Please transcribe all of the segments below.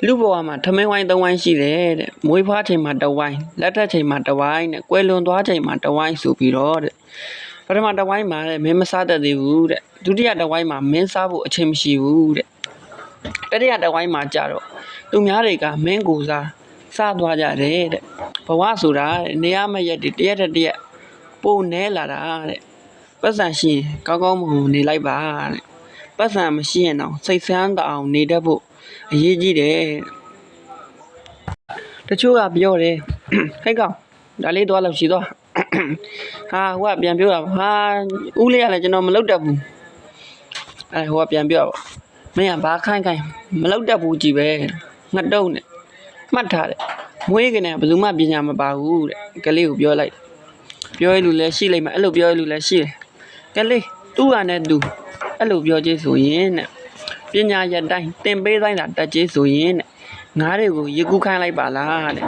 လူဘဝမှာထမင်းဝိုင်း၃ဝိုင်းရှိတယ်တဲ့မွေးဖွားချိန်မှာတစ်ဝိုင်းလက်ထက်ချိန်မှာတစ်ဝိုင်းတဲ့ကွယ်လွန်သွားချိန်မှာတစ်ဝိုင်းဆိုပြီးတော့တဲ့ပထမတစ်ဝိုင်းမှာတဲ့မင်းမစားတတ်သေးဘူးတဲ့ဒုတိယတစ်ဝိုင်းမှာမင်းစားဖို့အချိန်မရှိဘူးတဲ့တတိယတစ်ဝိုင်းမှာကြတော့သူများတွေကမင်းကိုစားသွားကြတယ်တဲ့ဘဝဆိုတာနေရမရက်တရက်တရက်ပိုနဲလာတာတဲ့ပတ်စံရှိရင်ကောင်းကောင်းမွန်မွန်နေလိုက်ပါတဲ့ပတ်စံမရှိရင်တော့စိတ်ဆန်းတအောင်နေတတ်ဖို့အရေးကြီးတယ်တချို့ကပြောတယ်ဟဲ့ကောင်ဒါလေးသွားလို့ရှိသွားဟာဟိုကပြန်ပြောတာဟာဦးလေးကလည်းကျွန်တော်မလုပ်တတ်ဘူးဟိုကပြန်ပြောပါမင်းကဘာခိုင်းမလုပ်တတ်ဘူးကြည်ပဲငတ်တုံးနဲ့မှတ်ထားတယ်မွေးကနေဘယ်သူမှပညာမပါဘူးတဲ့ကလေးကိုပြောလိုက်ပြောရလူလည်းရှိလိမ့်မယ်အဲ့လိုပြောရလူလည်းရှိတယ်ကလေးသူ့ဟာနဲ့သူအဲ့လိုပြောကြည့်ဆိုရင်တဲ့ပညာရတိုင်းတင်ပေးတိုင်းတာတက်ကြည့်ဆိုရင်တဲ့ငါးတွေကိုရေကူးခိုင်းလိုက်ပါလားတဲ့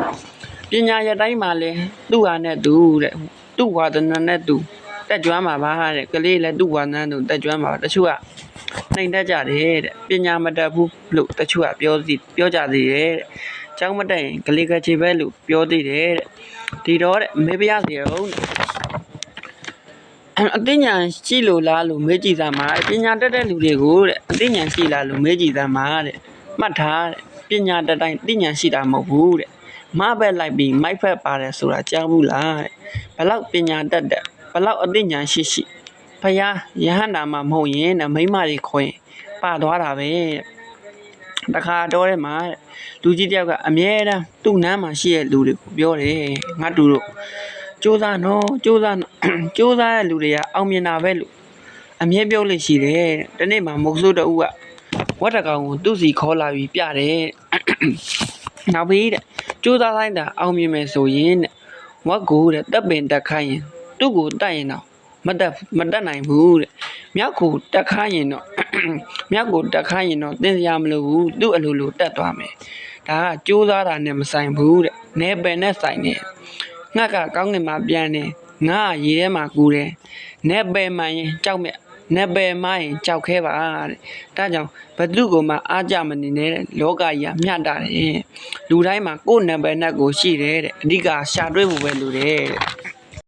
ပညာရတိုင်းမှာလဲသူ့ဟာနဲ့သူတဲ့သူ့ဝါဒနာနဲ့သူတက်ကြွမှာပါတဲ့ကလေးလည်းသူ့ဝါဒနာနဲ့သူတက်ကြွမှာပါတချို့ကနှိမ်တတ်ကြတယ်တဲ့ပညာမတတ်ဘူးလို့တချို့ကပြောကြသေးတယ်တဲ့ကျောင်းမတက်ရင်ကလေးကချေပဲလို့ပြောသေးတယ်တဲ့ဒီတော့တဲ့မေးပြရစီအောင်အသိဉာဏ်ရှိလို့လားလို့မေးကြည့်သမှာပညာတတ်တဲ့လူတွေကိုတဲ့အသိဉာဏ်ရှိလားလို့မေးကြည့်သမှာတဲ့မှတ်ထားတဲ့ပညာတတ်တိုင်းသိဉာဏ်ရှိတာမဟုတ်ဘူးတဲ့မဘက်လိုက်ပြီးမိုက်ဖက်ပါတယ်ဆိုတာကြားဘူးလားတဲ့ဘလောက်ပညာတတ်တဲ့ဘလောက်အသိဉာဏ်ရှိဖယားယဟန္တာမှာမဟုတ်ရင်တဲ့မိမတွေခွင်ပါသွားတာပဲတခါတော့ထဲမှာလူကြီးတယောက်ကအမြဲတမ်းသူ့နန်းမှာရှိတဲ့လူတွေကိုပြောတယ်ငါတို့ကြိုးစားနော်ကြိုးစားတဲ့လူတွေကအောင်မြင်တာပဲလို့အမြဲပြောလို့ရှိတယ်တနေ့မှမုတ်ဆိုးတအုပ်ကဝတ်တကောင်ကိုသူ့စီခေါ်လာပြီးပြတယ်နောက်ပြီးတဲ့ကြိုးစားတိုင်းတာအောင်မြင်မယ်ဆိုရင်တဲ့ဝတ်ကိုတဲ့တပ်ပင်တက်ခိုင်းရင်သူ့ကိုတတ်ရင်တော့မတက်နိုင်ဘူးတဲ့မြောက်ကိုတက်ခိုင်းရင်တော့တင်စရာမလိုဘူးသူ့အလိုလိုတက်သွားမယ်ဒါကကြိုးစားတာနဲ့မဆိုင်ဘူးတဲ့နေပယ်နဲ့ဆိုင်တယ်ငှက်ကကောင်းငင်မှာပြန်တယ်ငါရေထဲမှာကူတယ်နေပယ်မှရင်ကြောက်မြက်နေပယ်မှရင်ကြောက်ခဲပါတဲ့ဒါကြောင့်ဘသူ့ကိုမှအားကြမနေနဲ့လောကကြီးကမျှတာတယ်လူတိုင်းမှာကိုယ်နေပယ်နဲ့ကိုရှိတယ်တဲ့အဓိကရှာတွေ့ဖို့ပဲလိုတယ်တဲ့